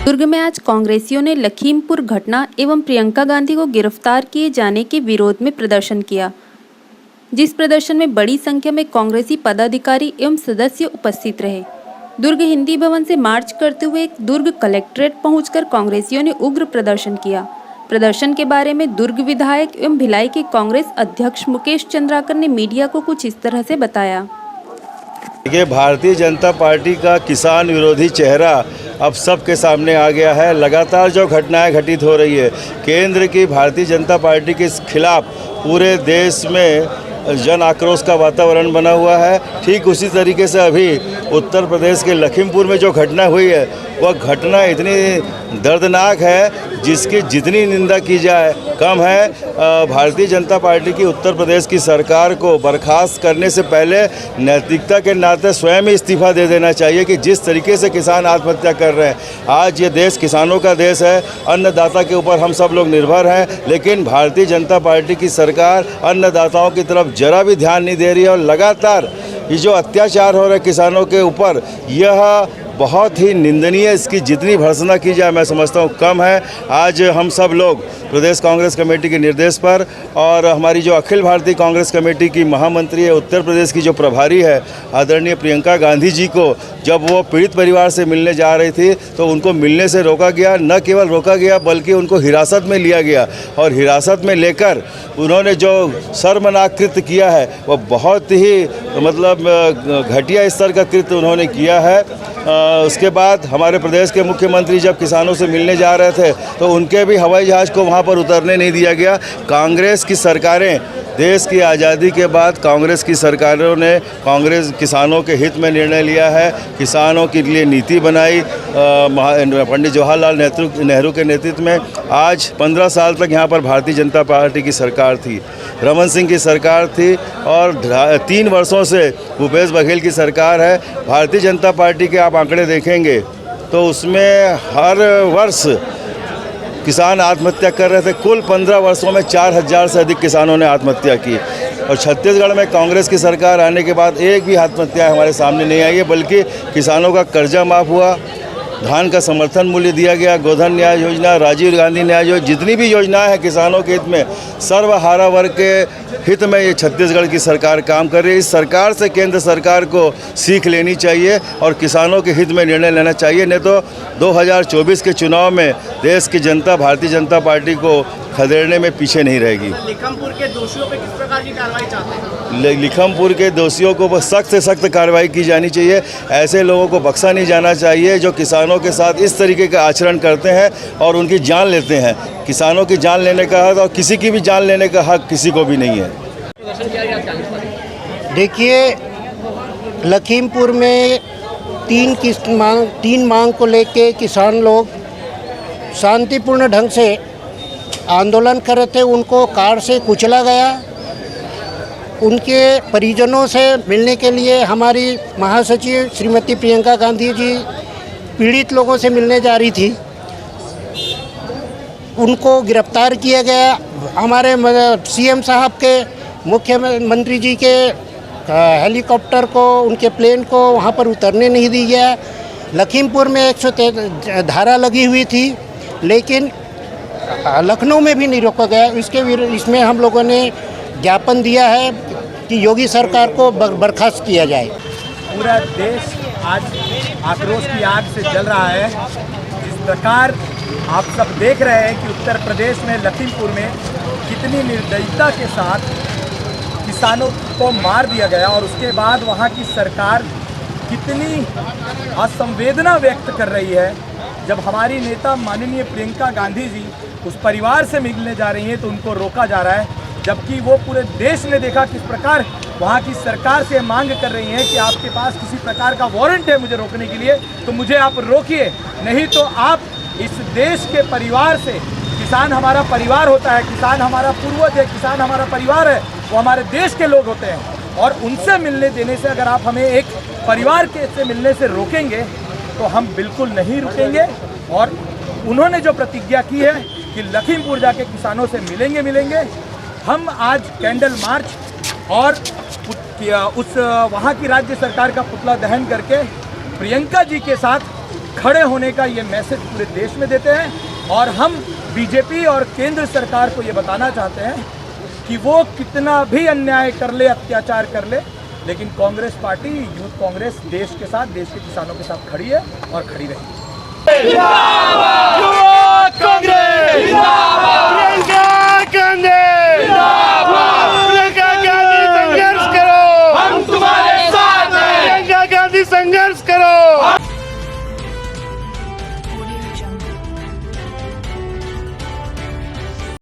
दुर्ग में आज कांग्रेसियों ने लखीमपुर घटना एवं प्रियंका गांधी को गिरफ्तार किए जाने के विरोध में प्रदर्शन किया, जिस प्रदर्शन में बड़ी संख्या में कांग्रेसी पदाधिकारी एवं सदस्य उपस्थित रहे। दुर्ग हिंदी भवन से मार्च करते हुए दुर्ग कलेक्ट्रेट पहुंचकर कांग्रेसियों ने उग्र प्रदर्शन किया। प्रदर्शन के बारे में दुर्ग विधायक एवं भिलाई के कांग्रेस अध्यक्ष मुकेश चंद्राकर ने मीडिया को कुछ इस तरह से बताया। देखिए, भारतीय जनता पार्टी का किसान विरोधी चेहरा अब सबके सामने आ गया है। लगातार जो घटनाएं घटित हो रही है, केंद्र की भारतीय जनता पार्टी के खिलाफ पूरे देश में जन आक्रोश का वातावरण बना हुआ है। ठीक उसी तरीके से अभी उत्तर प्रदेश के लखीमपुर में जो घटना हुई है, वह घटना इतनी दर्दनाक है जिसकी जितनी निंदा की जाए कम है। भारतीय जनता पार्टी की उत्तर प्रदेश की सरकार को बर्खास्त करने से पहले नैतिकता के नाते स्वयं इस्तीफा दे देना चाहिए कि जिस तरीके से किसान आत्महत्या कर रहे हैं। आज ये देश किसानों का देश है, अन्नदाता के ऊपर हम सब लोग निर्भर हैं, लेकिन भारतीय जनता पार्टी की सरकार अन्नदाताओं की तरफ जरा भी ध्यान नहीं दे रही है और लगातार ये जो अत्याचार हो रहे किसानों के ऊपर, यह बहुत ही निंदनीय। इसकी जितनी भर्त्सना की जाए मैं समझता हूँ कम है। आज हम सब लोग प्रदेश कांग्रेस कमेटी के निर्देश पर और हमारी जो अखिल भारतीय कांग्रेस कमेटी की महामंत्री है, उत्तर प्रदेश की जो प्रभारी है आदरणीय प्रियंका गांधी जी को, जब वो पीड़ित परिवार से मिलने जा रही थी तो उनको मिलने से रोका गया। न केवल रोका गया बल्कि उनको हिरासत में लिया गया और हिरासत में लेकर उन्होंने जो शर्मनाक कृत्य किया है वह बहुत ही घटिया स्तर का कृत्य उन्होंने किया है। उसके बाद हमारे प्रदेश के मुख्यमंत्री जब किसानों से मिलने जा रहे थे तो उनके भी हवाई जहाज़ को वहाँ पर उतरने नहीं दिया गया। कांग्रेस की सरकारें, देश की आज़ादी के बाद कांग्रेस की सरकारों ने कांग्रेस किसानों के हित में निर्णय लिया है, किसानों के लिए नीति बनाई। पंडित जवाहरलाल नेहरू के नेतृत्व में आज 15 साल तक यहाँ पर भारतीय जनता पार्टी की सरकार थी, रमन सिंह की सरकार थी और 3 वर्षों से भूपेश बघेल की सरकार है। भारतीय जनता पार्टी के आप आंकड़े देखेंगे तो उसमें हर वर्ष किसान आत्महत्या कर रहे थे। कुल 15 वर्षों में 4000 से अधिक किसानों ने आत्महत्या की और छत्तीसगढ़ में कांग्रेस की सरकार आने के बाद एक भी आत्महत्या हमारे सामने नहीं आई है, बल्कि किसानों का कर्जा माफ़ हुआ, धान का समर्थन मूल्य दिया गया, गोधन न्याय योजना, राजीव गांधी न्याय योजना, जितनी भी योजनाएं हैं किसानों के हित में, सर्वहारा वर्ग के हित में ये छत्तीसगढ़ की सरकार काम कर रही है। इस सरकार से केंद्र सरकार को सीख लेनी चाहिए और किसानों के हित में निर्णय लेना चाहिए, नहीं तो 2024 के चुनाव में देश की जनता भारतीय जनता पार्टी को खदेड़ने में पीछे नहीं रहेगी। लखीमपुर के दोषियों पे किस प्रकार की कार्रवाई चाहते हैं? लखीमपुर के दोषियों को सख्त से सख्त कार्रवाई की जानी चाहिए। ऐसे लोगों को बख्शा नहीं जाना चाहिए जो किसानों के साथ इस तरीके का आचरण करते हैं और उनकी जान लेते हैं। किसानों की जान लेने का हक और किसी की भी जान लेने का हक किसी को भी नहीं है। देखिए, लखीमपुर में 3 मांग को लेके किसान लोग शांतिपूर्ण ढंग से आंदोलन कर रहे थे। उनको कार से कुचला गया। उनके परिजनों से मिलने के लिए हमारी महासचिव श्रीमती प्रियंका गांधी जी पीड़ित लोगों से मिलने जा रही थी, उनको गिरफ्तार किया गया। हमारे सीएम साहब के, मुख्यमंत्री जी के हेलीकॉप्टर को, उनके प्लेन को वहाँ पर उतरने नहीं दिया गया। लखीमपुर में 113 धारा लगी हुई थी, लेकिन लखनऊ में भी नहीं रोका गया। इसमें हम लोगों ने ज्ञापन दिया है कि योगी सरकार को बर्खास्त किया जाए। पूरा देश आज आक्रोश की आग से जल रहा है। जिस प्रकार आप सब देख रहे हैं कि उत्तर प्रदेश में लखीमपुर में कितनी निर्दयता के साथ किसानों को मार दिया गया और उसके बाद वहाँ की सरकार कितनी असंवेदना व्यक्त कर रही है। जब हमारी नेता माननीय प्रियंका गांधी जी उस परिवार से मिलने जा रही हैं तो उनको रोका जा रहा है, जबकि वो पूरे देश ने देखा किस प्रकार वहाँ की सरकार से मांग कर रही हैं कि आपके पास किसी प्रकार का वारंट है मुझे रोकने के लिए तो मुझे आप रोकिए, नहीं तो आप इस देश के परिवार से, किसान हमारा परिवार होता है, किसान हमारा पूर्वज है, किसान हमारा परिवार है, वो हमारे देश के लोग होते हैं और उनसे मिलने देने से अगर आप हमें एक परिवार के से मिलने से रोकेंगे तो हम बिल्कुल नहीं रुकेंगे। और उन्होंने जो प्रतिज्ञा की है कि लखीमपुर जाके किसानों से मिलेंगे। हम आज कैंडल मार्च और उस वहाँ की राज्य सरकार का पुतला दहन करके प्रियंका जी के साथ खड़े होने का ये मैसेज पूरे देश में देते हैं। और हम बीजेपी और केंद्र सरकार को ये बताना चाहते हैं कि वो कितना भी अन्याय कर ले, अत्याचार कर ले, लेकिन कांग्रेस पार्टी, यूथ कांग्रेस देश के साथ, देश के किसानों के साथ खड़ी है और खड़ी रहेगी।